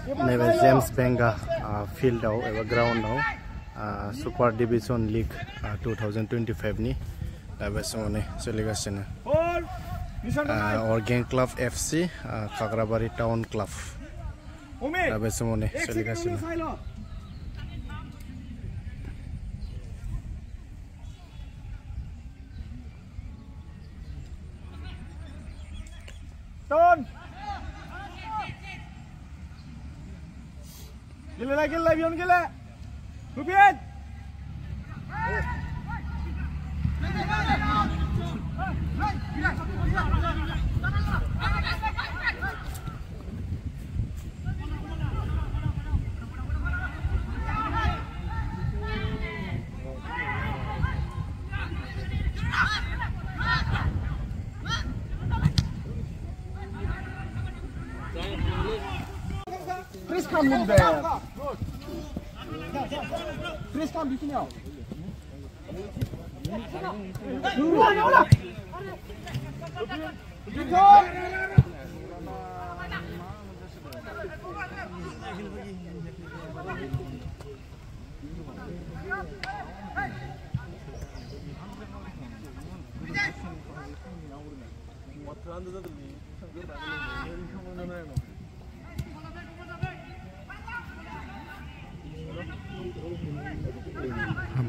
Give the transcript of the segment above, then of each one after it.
नैबे जेम्स बेंगा फिल्डआव एबा ग्राउन्डआव सुपार डिभिजन लीग 2025 नि दा बे समावनो सोलिगासिनो अर्गें क्लाब एफसी खाग्राबारि टाउन क्लाब दा बे समावनो सोलिगासिनो Gila, Bion gila. Rupiah. Please come in there. Please come di sini ya.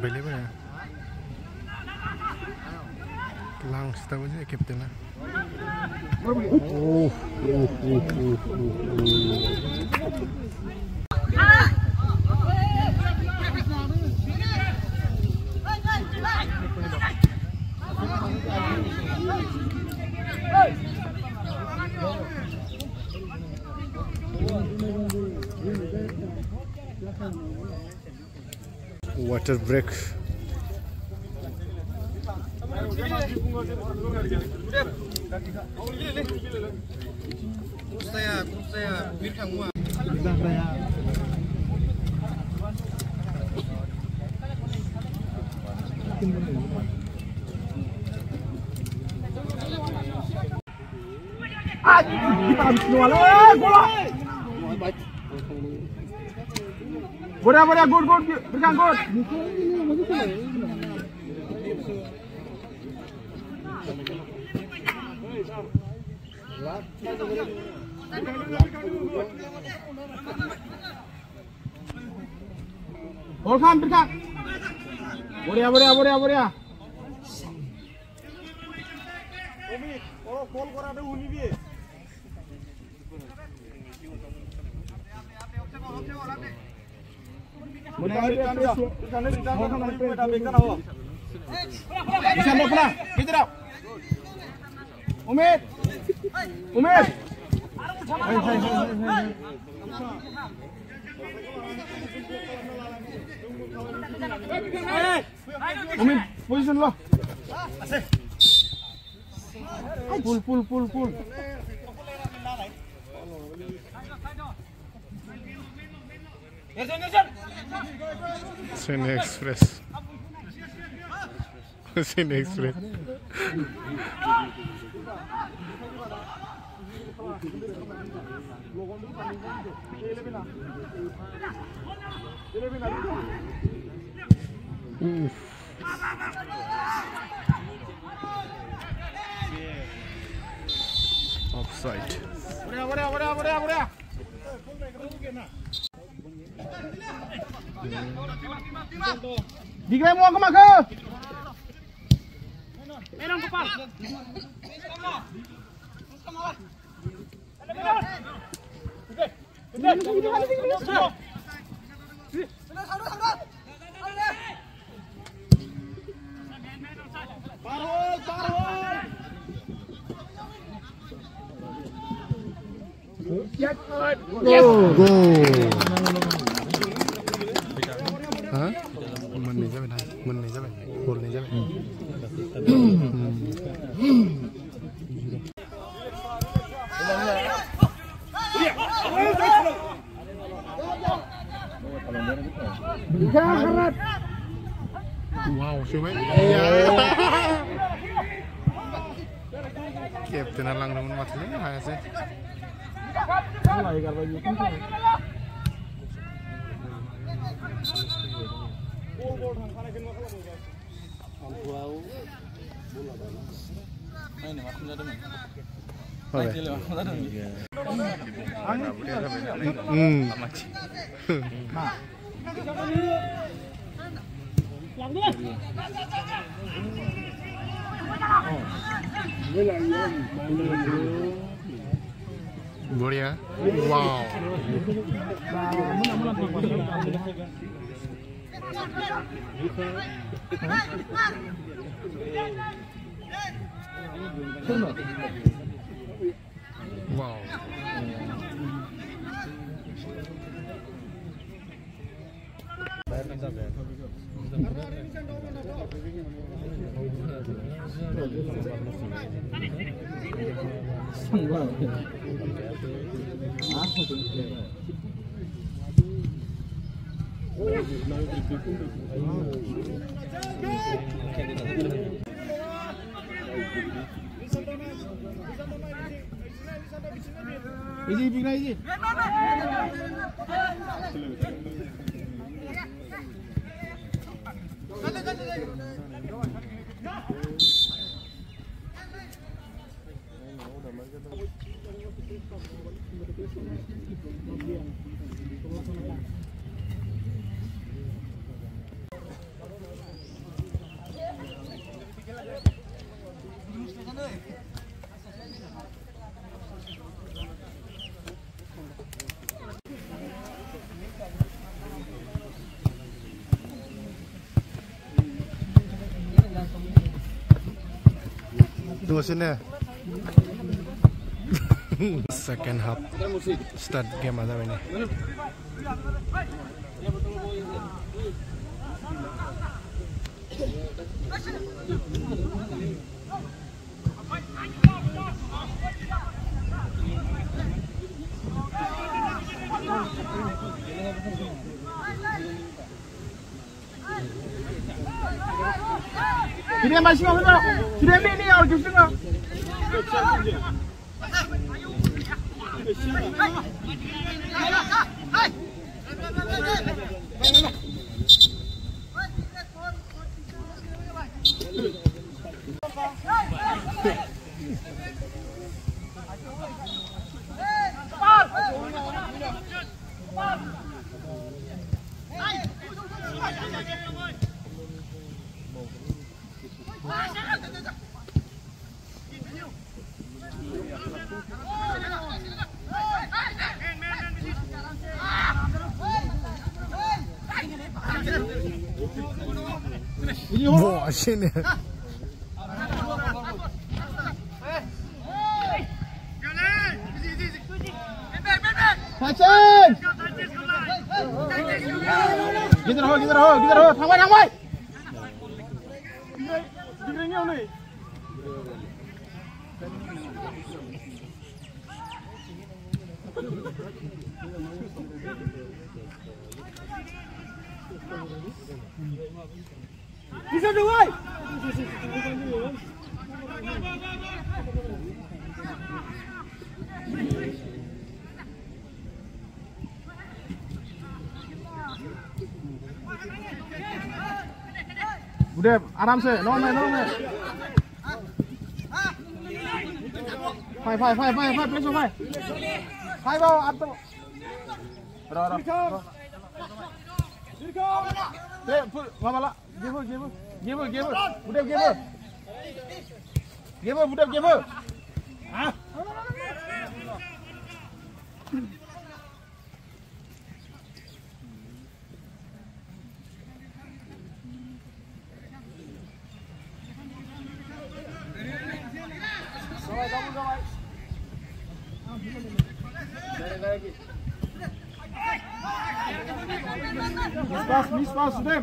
Beli mana? Lang setahu aja kaptennya. Water break. Saya bir kamu. Kita habis semua lah. Bola, good, berikan good. Berikan. Bola. Oh, call kora ada uni bi. Umid. Umid, position lo. Pull. Sini Express. Offside. Bola. Digay mo ako maga. Meron ko pa. Go. Hah? Mình này ra bên này, gol này ra bên này. Wow, siapa? Iya. Kapten lang naman matulog na kasi. बल थांखानायखौ मा खालामो? आंखौ नायनो मा खालामदोंमोन? Oke. Gloria. Wow. Wow. Easy, big easy. Tunggu sini. Second half start game ada ini. Ini masih apa? Sudah ini ya, justru. Wah, sini. Hasan. Kita roh, tambah. Digringnya nih. Bisa dua. Udah, आराम से, no में. Five, please five आओ आप तो. रहो. Mama give her. Ah. Miss pass to them.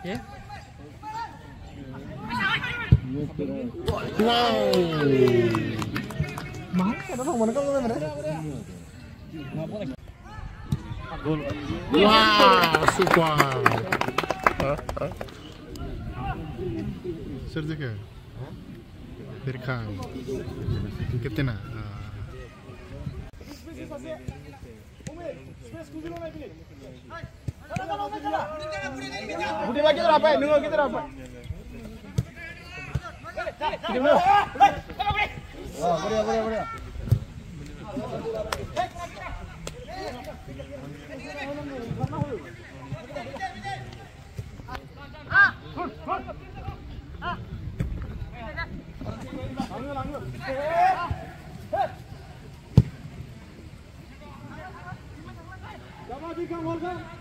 Yeah. Wow. Mahal kan orang mana kau mana? Wow, super. Sergio, Birkan, कितना? Udah lagi berapa? Nunggu kita berapa? Oh, boleh.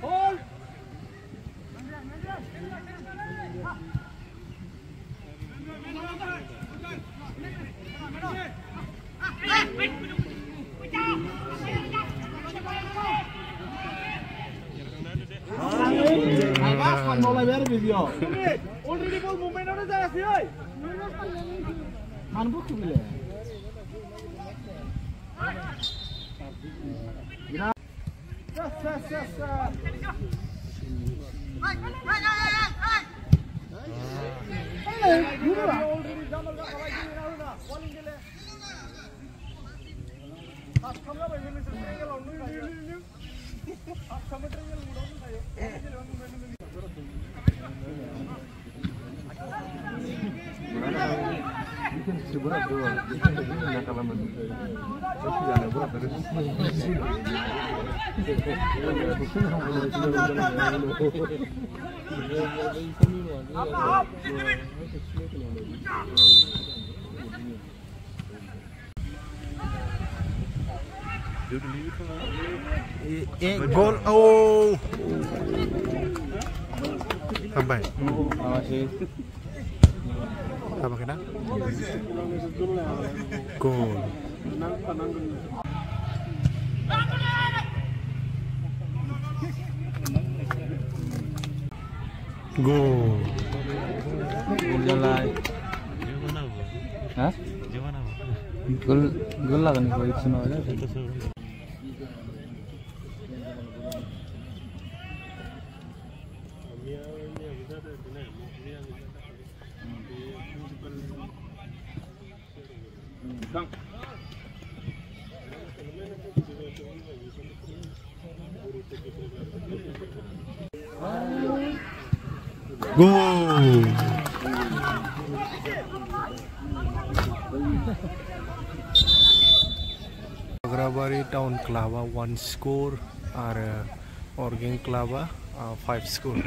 Hold. Mulai biar video. Already ball movement ada saya sih, oi. Manbuk tu bila. Gol, oh, sampai. Apa kena? Gol. Gol. Jalan. Hah? Gol lah kan kalau itu aja. Goal! Agrabari Town Club 1 score or Organ Club 5 score.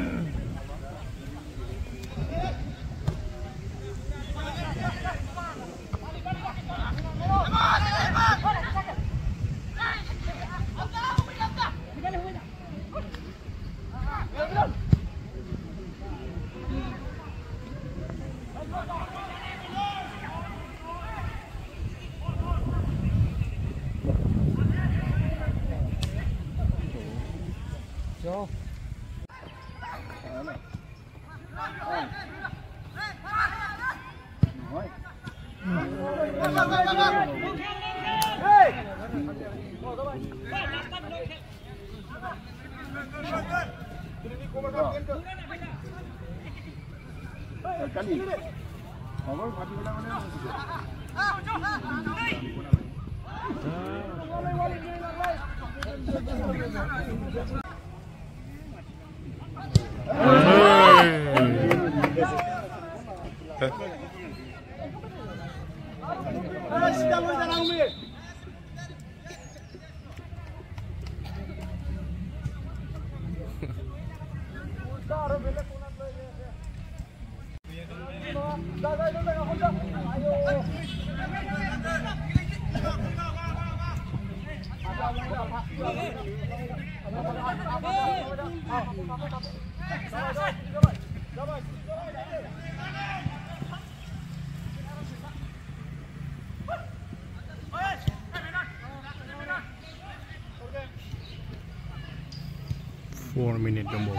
Four minutes no more.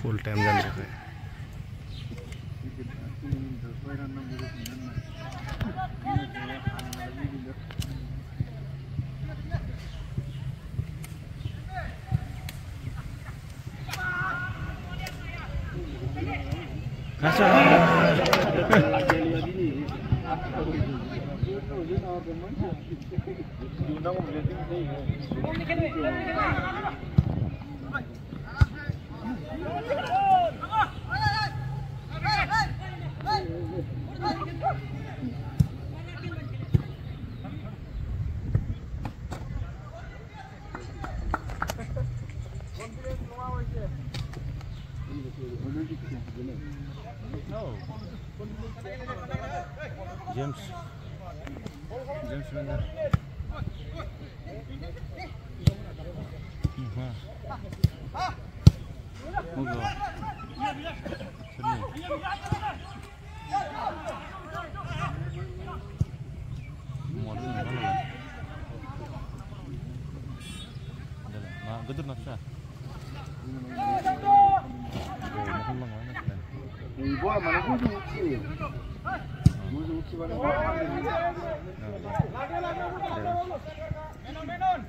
Full time जाने का है. James mana? Gedur nafsa. Bola mana buju uci. Buju uci mana? Menon.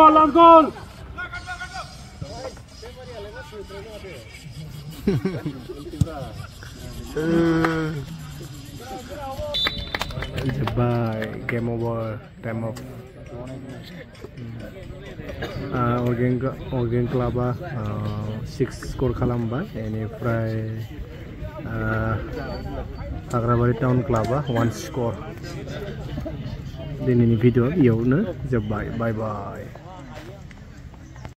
Let's go! Bye. Game over. Time off. Organ Club 6 score खालामबाय बेनिफ्राय हाग्राबारि town क्लाबा 1 score दिनैनि video' बेयावनो जोब्बाय bye bye